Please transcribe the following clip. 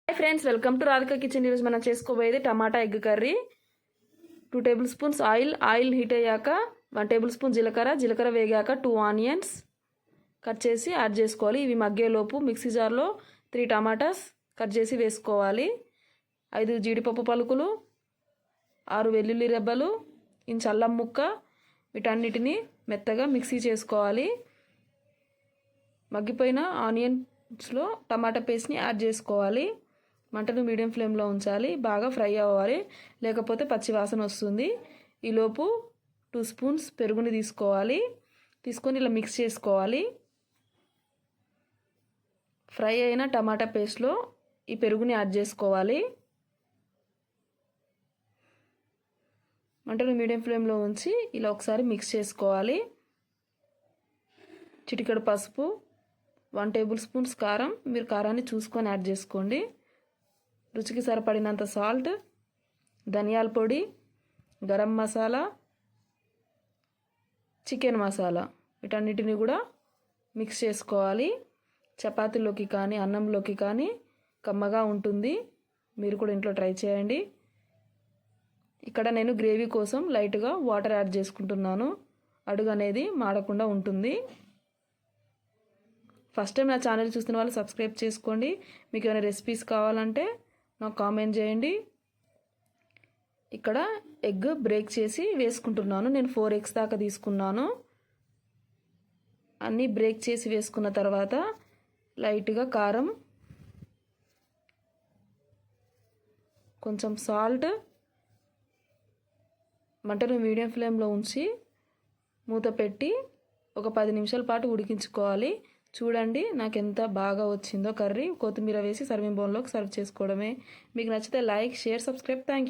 Hi friends, welcome to Radhika kitchen. ఈరోజు మనం చేసుకోబోయేది tomato egg curry. 2 tablespoons oil heat అయ్యాక 1 టేబుల్ స్పూన్ జీలకర్ర వేగాక 2 ఆనియన్స్ కట్ చేసి యాడ్ చేసుకోవాలి. ఇవి మగ్గేలోపు మిక్సీ జార్లో 3 టమాటాస్ కట్ చేసి వేసుకోవాలి. 5 జీడిపప్పు పలుకులు, 6 వెల్లుల్లి రెబ్బలు, ఇంచు అల్లం ముక్క, వీటన్నిటిని మెత్తగా మిక్సీ చేసుకోవాలి. మగ్గిపోయిన ఆనియన్స్లో టమాటా పేస్ట్ని యాడ్ చేసుకోవాలి. మంటను మీడియం ఫ్లేమ్లో ఉంచాలి. బాగా ఫ్రై అవ్వాలి, లేకపోతే పచ్చి వాసన వస్తుంది. ఈలోపు 2 స్పూన్స్ పెరుగుని తీసుకొని ఇలా మిక్స్ చేసుకోవాలి. ఫ్రై అయిన టమాటా పేస్ట్లో ఈ పెరుగుని యాడ్ చేసుకోవాలి. మంటను మీడియం ఫ్లేమ్లో ఉంచి ఇలా ఒకసారి మిక్స్ చేసుకోవాలి. చిటికెడు పసుపు, 1 టేబుల్ స్పూన్స్ కారం, మీరు కారాన్ని చూసుకొని యాడ్ చేసుకోండి. రుచికి సరిపడినంత సాల్ట్, ధనియాల పొడి, గరం మసాలా, చికెన్ మసాలా, వీటన్నిటిని కూడా మిక్స్ చేసుకోవాలి. చపాతీలోకి కానీ అన్నంలోకి కానీ కమ్మగా ఉంటుంది. మీరు కూడా ఇంట్లో ట్రై చేయండి. ఇక్కడ నేను గ్రేవీ కోసం లైట్గా వాటర్ యాడ్ చేసుకుంటున్నాను. అడుగు అనేది మాడకుండా ఉంటుంది. ఫస్ట్ టైం నా ఛానల్ చూస్తున్న వాళ్ళు సబ్స్క్రైబ్ చేసుకోండి. మీకు ఏమైనా రెసిపీస్ కావాలంటే నాకు కామెంట్ చేయండి. ఇక్కడ ఎగ్ బ్రేక్ చేసి వేసుకుంటున్నాను. నేను 4 eggs దాకా తీసుకున్నాను. అన్నీ బ్రేక్ చేసి వేసుకున్న తర్వాత లైట్గా కారం, కొంచెం సాల్ట్, మంటను మీడియం ఫ్లేమ్లో ఉంచి మూత పెట్టి ఒక 10 నిమిషాల పాటు ఉడికించుకోవాలి. చూడండి నాకు ఎంత బాగా వచ్చిందో కర్రీ. కొత్తిమీర వేసి సర్వింగ్ బౌల్లోకి సర్వ్ చేసుకోవడమే. మీకు నచ్చితే like, share, subscribe. Thank you.